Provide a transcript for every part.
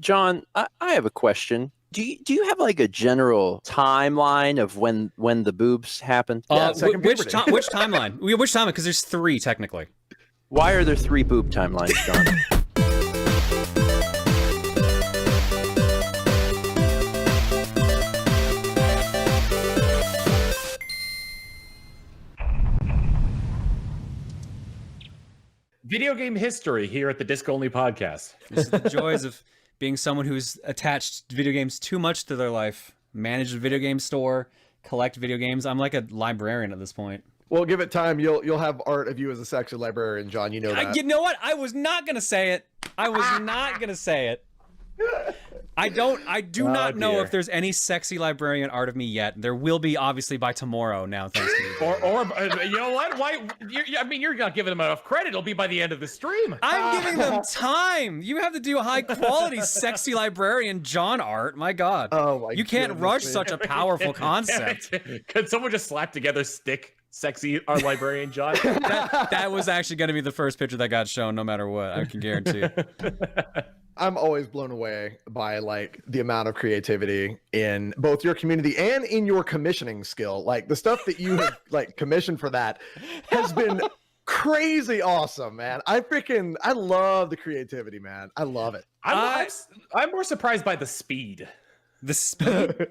John, I have a question. Do you have like a general timeline of when the boobs happened? Which timeline? Which timeline? Because there's 3 technically. Why are there 3 boob timelines, John? Video game history here at the Disc Only Podcast. This is the joys of being someone who's attached video games too much to their life. Manage a video game store, collect video games. I'm like a librarian at this point. Well, give it time. You'll have art of you as a sexy librarian, John. You know that. You know what? I was not gonna say it. I was not gonna say it. I do not know if there's any sexy librarian art of me yet. There will be, obviously, by tomorrow now, thanks to you. Or you know what? Why? I mean, you're not giving them enough credit. It'll be by the end of the stream. I'm giving them time. You have to do high quality sexy librarian John art. My God. Oh my! You can't rush such a powerful concept. Could someone just slap together stick sexy librarian John? that was actually going to be the first picture that got shown, no matter what. I can guarantee. I'm always blown away by like the amount of creativity in both your community and in your commissioning skill. Like the stuff that you have like commissioned for that has been crazy awesome, man. I love the creativity, man. I love it. I'm more surprised by the speed. The speed?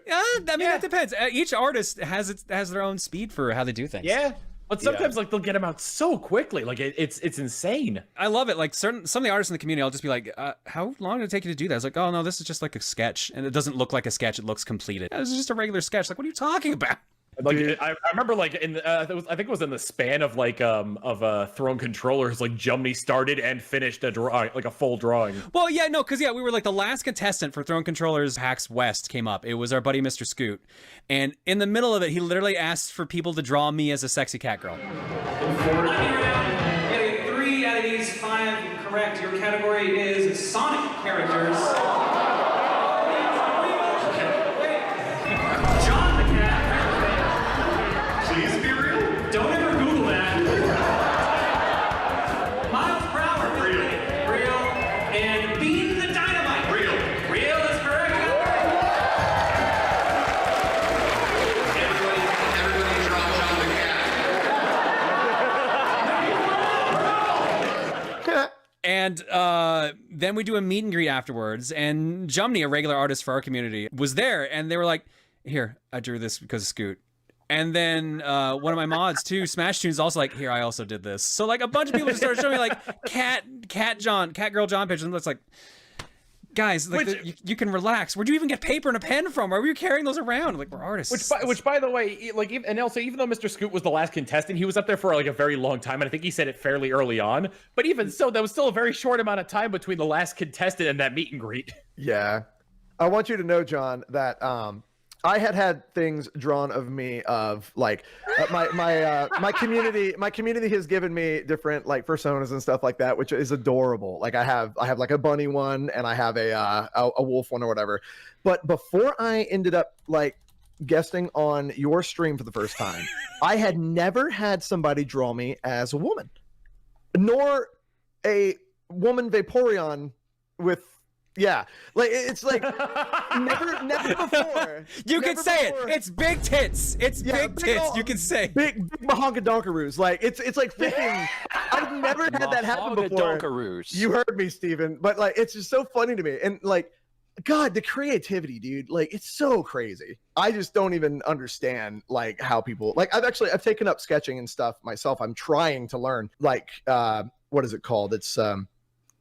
That depends. Each artist has their own speed for how they do things. Yeah. But sometimes like they'll get them out so quickly, like it's insane. I love it. Like some of the artists in the community, I'll just be like, "How long did it take you to do that?" It's like, "Oh no, this is just like a sketch, and it doesn't look like a sketch; it looks completed. This is just a regular sketch." Like, what are you talking about? Like I remember, like in I think it was in the span of like Throne controllers, like Jumney started and finished a drawing, like a full drawing. Well, yeah, no, because we were like the last contestant for Throne controllers. PAX West came up. It was our buddy Mr. Scoot, and in the middle of it, he literally asked for people to draw me as a sexy cat girl. Getting 3 out of these 5 correct. Your category is Sonic characters. And then we do a meet and greet afterwards, and Jumney, a regular artist for our community, was there, and they were like, "Here, I drew this because of Scoot." And then one of my mods too, Smash Tunes, also like, "Here, I also did this." So like a bunch of people just started showing me like cat girl John pictures, and it's like, guys, like you can relax. Where'd you even get paper and a pen from? Why were you carrying those around? Like, we're artists. Which by the way, like, and also even though Mr. Scoot was the last contestant, he was up there for like a very long time, and I think he said it fairly early on. But even so, that was still a very short amount of time between the last contestant and that meet and greet. Yeah, I want you to know, John, that I had things drawn of me of like my community. My community has given me different like personas and stuff like that, which is adorable. Like I have like a bunny one, and I have a wolf one or whatever. But before I ended up like guesting on your stream for the first time, I had never had somebody draw me as a woman, nor a woman Vaporeon with. Yeah, like it's like never before. You can say it. It's big tits. It's big tits. You can say big mahongadonkaroos. Like it's like freaking. I've never had that happen before. You heard me, Steven. But like it's just so funny to me, and like, God, the creativity, dude. Like it's so crazy. I just don't even understand like how people like. I've taken up sketching and stuff myself. I'm trying to learn like what is it called? It's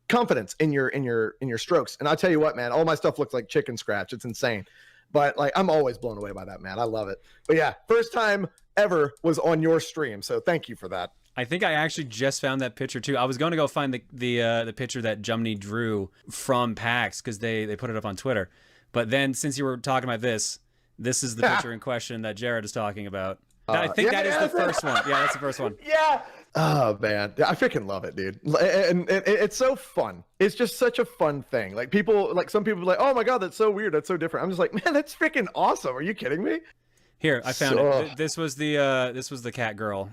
confidence in your strokes. And I'll tell you what, man, all my stuff looks like chicken scratch. It's insane. But like I'm always blown away by that, man. I love it. But yeah, first time ever was on your stream, so thank you for that. I think I actually just found that picture too. I was going to go find the picture that Jumney drew from PAX because they put it up on Twitter. But then since you were talking about this is the picture in question that Jerod is talking about. I think that is the first one. Yeah, that's the first one. Yeah. Oh man, I freaking love it, dude. And it's so fun. It's just such a fun thing. Like people, like some people are like, "Oh my God, that's so weird. That's so different." I'm just like, man, that's freaking awesome. Are you kidding me? Here, I found it. This was the cat girl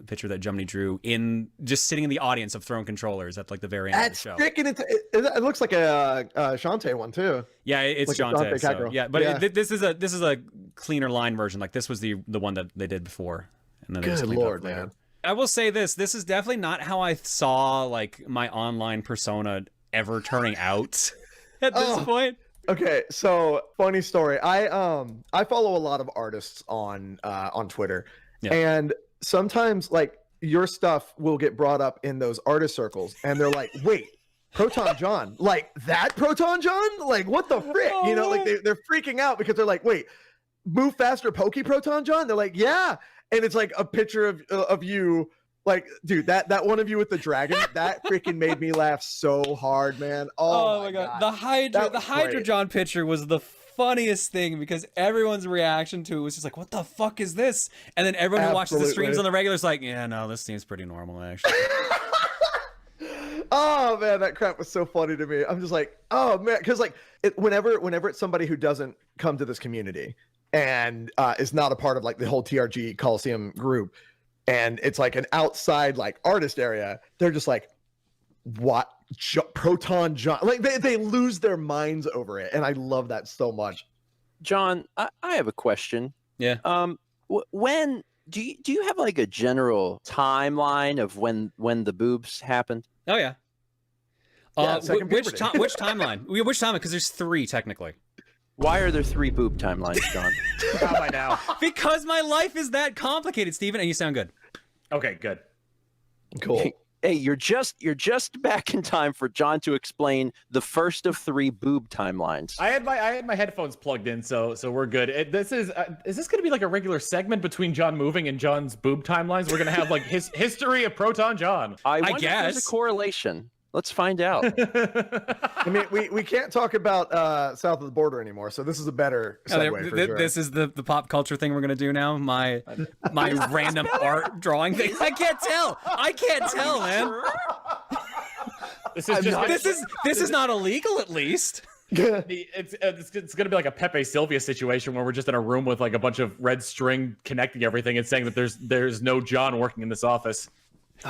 picture that Jumney drew in just sitting in the audience of Throne Controllers at like the very end of the show. It looks like a Jontae one too. Yeah, it's like Jontae. cat girl. Yeah, but Yeah. This is a cleaner line version. Like this was the one that they did before, and then they just Good cleaned it up lord, later. man. I will say this is definitely not how I saw like my online persona ever turning out at this point. Okay, so funny story. I follow a lot of artists on Twitter, and sometimes like your stuff will get brought up in those artist circles, and they're like, "Wait, ProtonJon, like that ProtonJon? Like what the frick?" You know, like they're freaking out because they're like, "Wait, move faster, pokey ProtonJon?" They're like, "Yeah," and it's like a picture of you. Like, dude, that one of you with the dragon, that freaking made me laugh so hard, man. Oh my god. The HydraJon picture was the funniest thing because everyone's reaction to it was just like, what the fuck is this? And then everyone who watches the streams on the regular is like, yeah, no, this seems pretty normal, actually. Oh man, that crap was so funny to me. I'm just like, oh man, because like whenever it's somebody who doesn't come to this community and is not a part of like the whole TRG Coliseum group, and it's like an outside like artist area, they're just like, what ProtonJon? Like they lose their minds over it, and I love that so much. John, I have a question. Yeah. When do you have like a general timeline of when the boobs happened? Oh yeah. Which timeline? Which timeline? Because there's 3 technically. Why are there 3 boob timelines, John? How by now? Because my life is that complicated, Steven, and you sound good. Okay, good. Cool. Hey, you're just back in time for John to explain the first of 3 boob timelines. I had my headphones plugged in, so we're good. This is this going to be like a regular segment between John moving and John's boob timelines? We're going to have like his history of ProtonJon. I wonder if guess there's a correlation. Let's find out. I mean, we can't talk about south of the border anymore, so this is a better segue for sure. This is the pop culture thing we're gonna do now. My random art drawing thing. I can't tell, man. This is not illegal, at least. It's gonna be like a Pepe Sylvia situation where we're just in a room with like a bunch of red string connecting everything and saying that there's no John working in this office.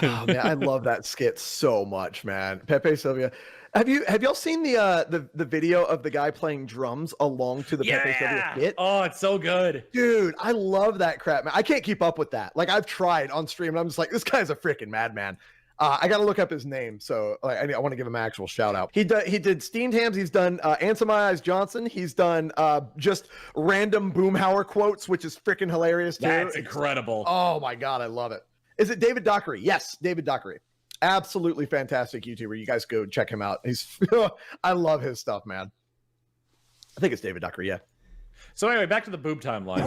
Oh man, I love that skit so much, man. Pepe Sylvia. Have y'all seen the video of the guy playing drums along to the Pepe Sylvia skit? Oh, it's so good. Dude, I love that crap, man. I can't keep up with that. Like I've tried on stream and I'm just like, this guy's a freaking madman. I gotta look up his name, so I want to give him an actual shout out. He did Steamed Hams. He's done Answer My Eyes Johnson. He's done just random Boomhauer quotes, which is freaking hilarious too. That's incredible. Oh my god, I love it. Is it David Dockery? Yes, David Dockery. Absolutely fantastic YouTuber. You guys go check him out. I love his stuff, man. I think it's David Dockery, yeah. So anyway, back to the boob timeline.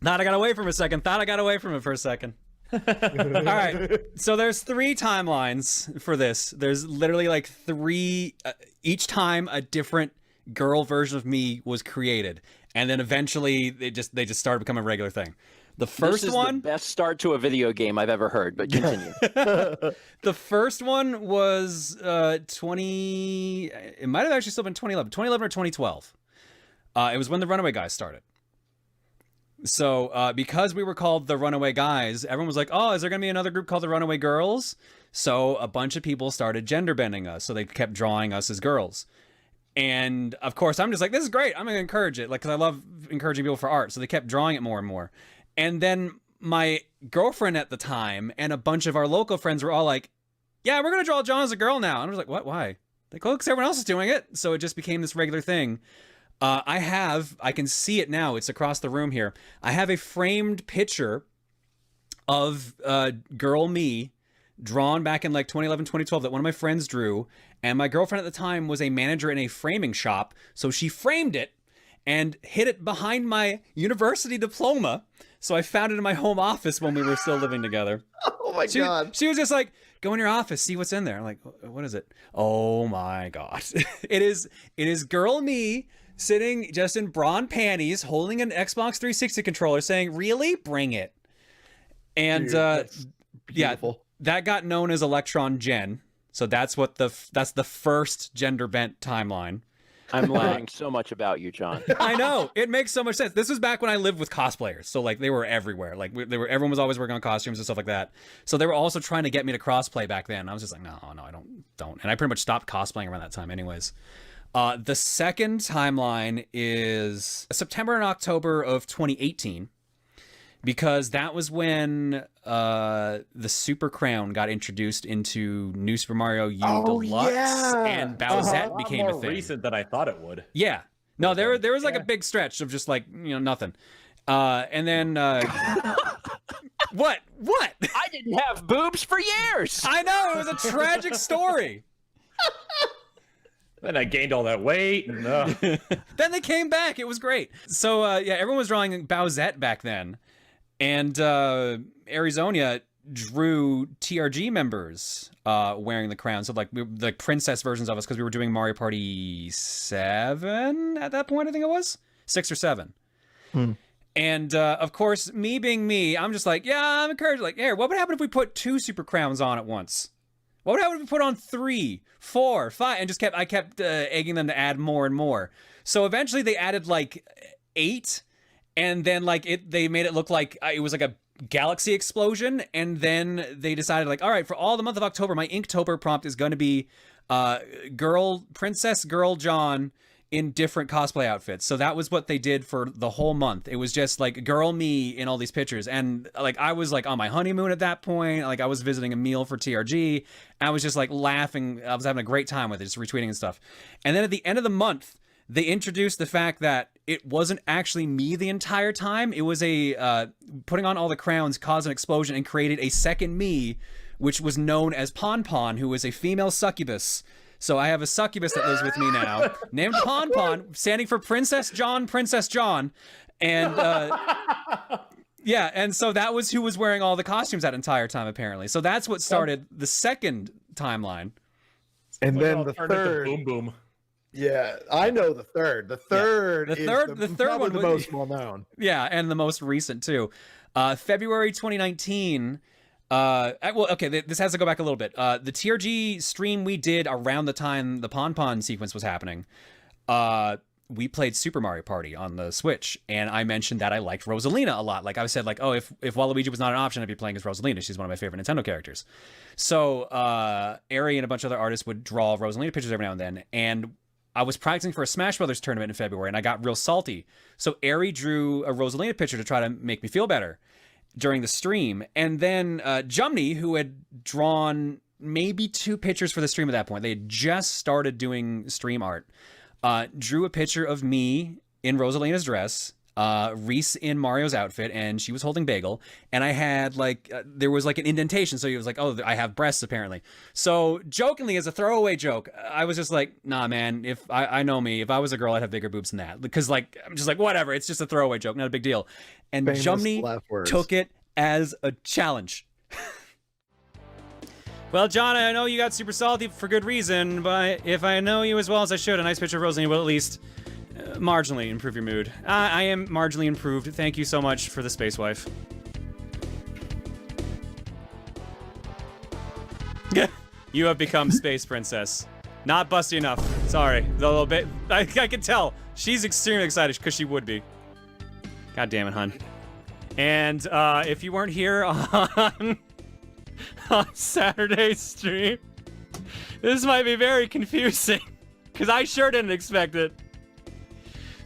Thought I got away from it for a second. All right. So there's 3 timelines for this. There's literally like 3. Each time a different girl version of me was created, and then eventually they just started becoming a regular thing. The first this is one, the best start to a video game I've ever heard, but continue. the first one was 20. It might have actually still been 2011 or 2012. It was when the Runaway Guys started. So because we were called the Runaway Guys, everyone was like, "Oh, is there gonna be another group called the Runaway Girls?" So a bunch of people started gender bending us. So they kept drawing us as girls. And of course, I'm just like, this is great. I'm gonna encourage it, like, because I love encouraging people for art. So they kept drawing it more and more. And then my girlfriend at the time and a bunch of our local friends were all like, yeah, we're going to draw John as a girl now. And I was like, what? Why? Like, look, everyone else is doing it. So it just became this regular thing. I can see it now. It's across the room here. I have a framed picture of girl me drawn back in like 2011, 2012 that one of my friends drew. And my girlfriend at the time was a manager in a framing shop. So she framed it and hid it behind my university diploma. So I found it in my home office when we were still living together. Oh my god. She was just like, go in your office, see what's in there. I'm like, what is it? Oh my god. It is girl me sitting just in bra and panties, holding an Xbox 360 controller saying, really? Bring it. And Dude, yeah, that got known as Electron Gen. So that's the first gender bent timeline. I'm learning so much about you, John. I know, it makes so much sense. This was back when I lived with cosplayers, so like they were everywhere. Like everyone was always working on costumes and stuff like that. So they were also trying to get me to crossplay back then. I was just like, no, I don't. And I pretty much stopped cosplaying around that time, anyways. The second timeline is September and October of 2018. Because that was when the Super Crown got introduced into New Super Mario U Deluxe, and Bowsette became a thing. More recent than I thought it would. Yeah, no, there was like a big stretch of just like nothing, and then what? I didn't have boobs for years. I know, it was a tragic story. Then I gained all that weight. And, Then they came back. It was great. So yeah, everyone was drawing Bowsette back then. And Arizona drew TRG members wearing the crown. So like princess versions of us, because we were doing Mario Party 7 at that point, I think it was 6 or 7. And of course, me being me, I'm just like, yeah, I'm encouraged. Like, hey, what would happen if we put 2 Super Crowns on at once? What would happen if we put on 3, 4, 5, and I kept egging them to add more and more. So eventually they added like 8. And then they made it look like it was like a galaxy explosion. And then they decided like, all right, for all the month of October, my Inktober prompt is going to be Princess Girl John in different cosplay outfits. So that was what they did for the whole month. It was just like girl me in all these pictures. And like I was like on my honeymoon at that point. Like I was visiting a meal for TRG. I was just like laughing. I was having a great time with it, just retweeting and stuff. And then at the end of the month, they introduced the fact that it wasn't actually me the entire time. It was a putting on all the crowns caused an explosion and created a second me, which was known as Pon Pon, who was a female succubus. So I have a succubus that lives with me now, named Pon Pon, standing for Princess John. And yeah, and so that was who was wearing all the costumes that entire time, apparently. So that's what started the second timeline. And then the turned into third. Boom Boom. Yeah, I know the third. The third is the third probably one the most well known. Yeah, and the most recent too. February 2019. Well, okay, this has to go back a little bit. The TRG stream we did around the time the Pon Pon sequence was happening. We played Super Mario Party on the Switch, and I mentioned that I liked Rosalina a lot. Like I said, like, oh, if Waluigi was not an option, I'd be playing as Rosalina. She's one of my favorite Nintendo characters. So Ari and a bunch of other artists would draw Rosalina pictures every now and then, and I was practicing for a Smash Brothers tournament in February, and I got real salty. So Ari drew a Rosalina picture to try to make me feel better during the stream. And then Jumney, who had drawn maybe 2 pictures for the stream at that point, they had just started doing stream art, drew a picture of me in Rosalina's dress, Reese in Mario's outfit, and she was holding Bagel, and I had like there was like an indentation, so he was like, oh, I have breasts apparently. So jokingly, as a throwaway joke, I was just like, nah man, if I know me, if I was a girl, I'd have bigger boobs than that, because like I'm just like, whatever, it's just a throwaway joke, not a big deal. And Jumney took it as a challenge. Well, John, I know you got super salty for good reason, but if I know you as well as I should, a nice picture of Rosalina will at least marginally improve your mood. I am marginally improved. Thank you so much for the space wife. You have become space princess. Not busty enough. Sorry. A little bit. I can tell. She's extremely excited because she would be. God damn it, hun. And if you weren't here on Saturday's stream, this might be very confusing because I sure didn't expect it.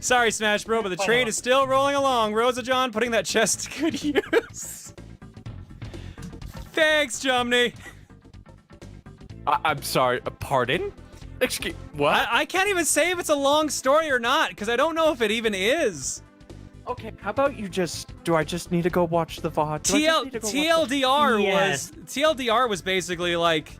Sorry, Smash Bro, but the train is still rolling along. RosaJon putting that chest to good use. Thanks, Jumney. I'm sorry, pardon? Excuse, what? I can't even say if it's a long story or not, because I don't know if it even is. Okay, how about you do I just need to go watch the VOD? TLDR was basically like,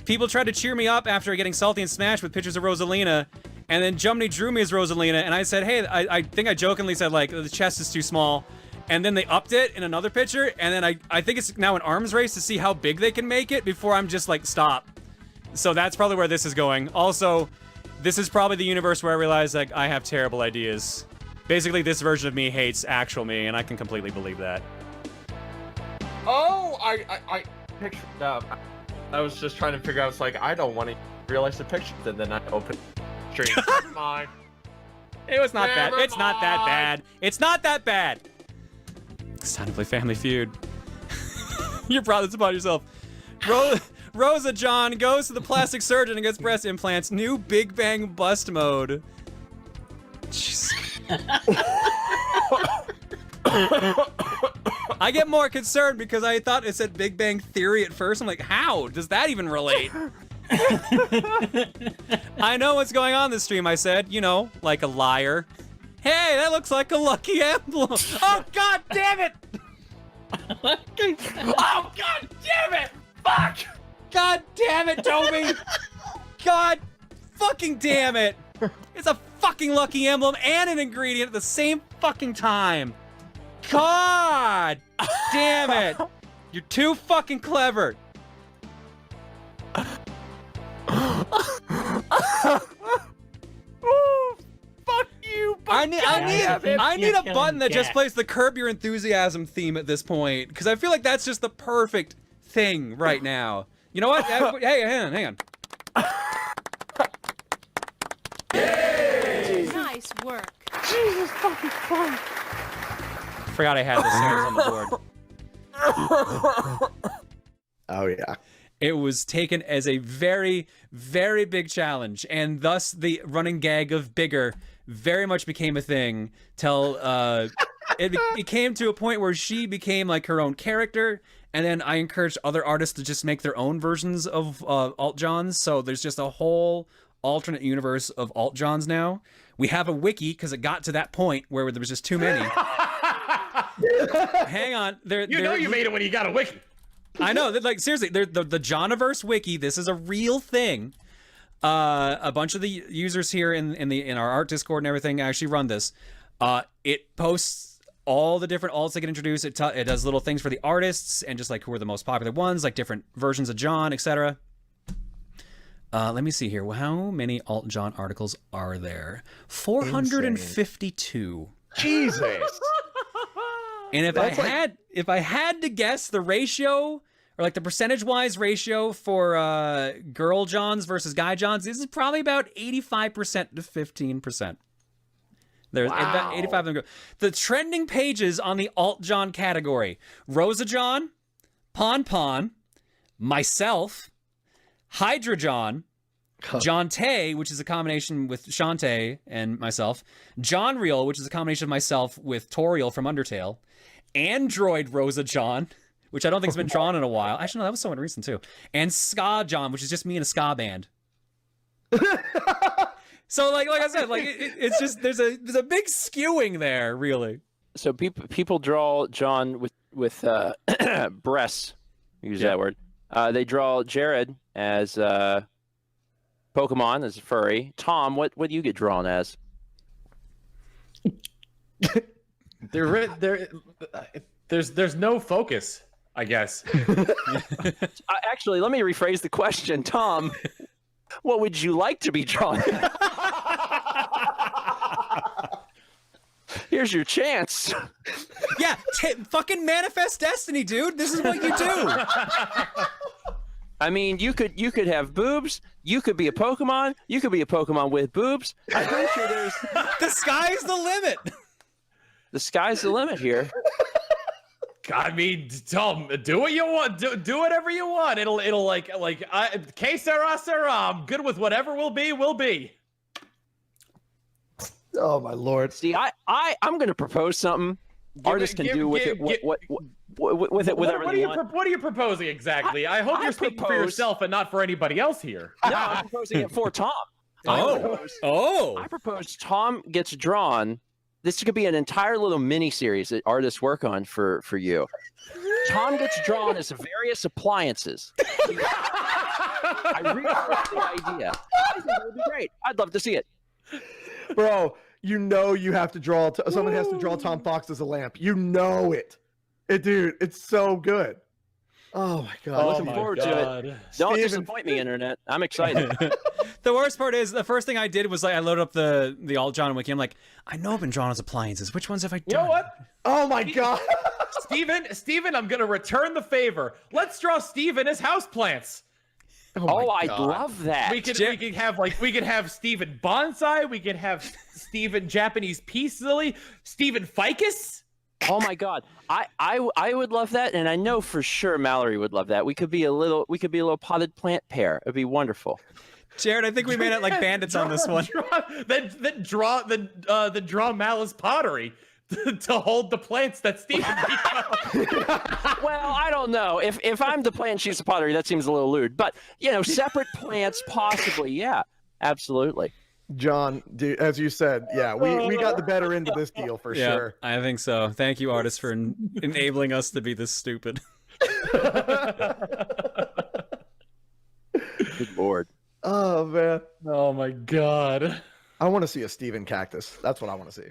people tried to cheer me up after getting salty and smashed with pictures of Rosalina, and then Jumney drew me as Rosalina, and I said, hey, I think I jokingly said, like, the chest is too small. And then they upped it in another picture, and then I think it's now an arms race to see how big they can make it before I'm just like, stop. So that's probably where this is going. Also, this is probably the universe where I realize, like, I have terrible ideas. Basically, this version of me hates actual me, and I can completely believe that. Oh, I pictured I was just trying to figure out, it's like, I don't want to realize the picture, and then I opened stream. Never mind. It was not bad. Never It's not that mind. bad. It's not that bad. It's time to play Family Feud. You're proud about yourself. RosaJon goes to the plastic surgeon and gets breast implants. New Big Bang bust mode. Jeez. I get more concerned because I thought it said Big Bang Theory at first. I'm like, how does that even relate? I know what's going on this stream, I said, you know, like a liar. Hey, that looks like a lucky emblem. Oh, God damn it! Oh, God damn it! Fuck! God damn it, Toby! God fucking damn it! It's a fucking lucky emblem and an ingredient at the same fucking time. God damn it! You're too fucking clever. Ooh, fuck you. I need a button that just plays the Curb Your Enthusiasm theme at this point, because I feel like that's just the perfect thing right now. You know what? Hey, hang on. Nice work. Jesus fucking Christ. Forgot I had this on the board. Oh yeah. It was taken as a very, very big challenge, and thus the running gag of bigger very much became a thing till it came to a point where she became like her own character, and then I encouraged other artists to just make their own versions of HydraJons, so there's just a whole alternate universe of HydraJons now. We have a wiki because it got to that point where there was just too many. Hang on. You made it when you got a wiki. I know, like seriously, the Jonaverse Wiki. This is a real thing. A bunch of the users here in our art Discord and everything actually run this. It posts all the different alts that get introduced. It does little things for the artists and just like who are the most popular ones, like different versions of John, etc. Let me see here. How many HydraJon articles are there? 452. Jesus. And if I had to guess the ratio, or like the percentage-wise ratio for girl Johns versus guy Johns, this is probably about 85% to 15%. There's about 85 of them. The trending pages on the HydraJon category: RosaJon, Pon, myself, HydraJon, Jontae, which is a combination with Jontae and myself, Jonriel, which is a combination of myself with Toriel from Undertale, Android RosaJon, which I don't think has been drawn in a while. Actually, no, that was somewhat recent too. And SkaJon, which is just me in a ska band. So, like I said, like it's just there's a big skewing there, really. So people draw John with breasts. Use that word. They draw Jerod as Pokemon, as a furry. Tom, what do you get drawn as? There's no focus, I guess. Actually, let me rephrase the question. Tom, what would you like to be drawn as? Here's your chance. Yeah, fucking manifest destiny, dude. This is what you do. I mean, you could have boobs. You could be a Pokemon. You could be a Pokemon with boobs. I'm pretty sure there's The sky's the limit. the sky's the limit here. I mean, Tom, do what you want. Do whatever you want. It'll que sera sera. I'm good with whatever will be. Oh my lord. See, I'm going to propose something. Artists can do with it whatever they want. What are you proposing exactly? I hope you're speaking for yourself and not for anybody else here. No, I'm proposing it for Tom. I propose Tom gets drawn. This could be an entire little mini series that artists work on for you. Tom gets drawn as various appliances. I really like the idea. I think it would be great. I'd love to see it. Bro, you know you have to draw. Someone has to draw Tom Fox as a lamp. You know it. Dude, it's so good. Oh my god. Looking forward to it. Don't disappoint me, internet. I'm excited. The worst part is the first thing I did was like I loaded up the HydraJon wiki. I'm like, I know I've been drawn as appliances. Which ones have I done? You know what? Oh my god. Steven, I'm gonna return the favor. Let's draw Steven as houseplants. Oh, my I'd God. love that. We could have Steven Bonsai, we could have Steven Japanese Peace Lily, Steven Ficus. Oh my God, I would love that, and I know for sure Mallory would love that. We could be a little potted plant pair. It'd be wonderful. Jared, I think we made it like bandits on this one. Draw Malice pottery to hold the plants that Steven Well, I don't know. If I'm the plant, she's the pottery. That seems a little lewd. But separate plants, possibly. Yeah, absolutely. John, dude, as you said, yeah, we got the better end of this deal for Yeah, sure. I think so. Thank you, artists, for enabling us to be this stupid. Good lord. Oh man, Oh my God. I want to see a Steven cactus. That's what I want to see.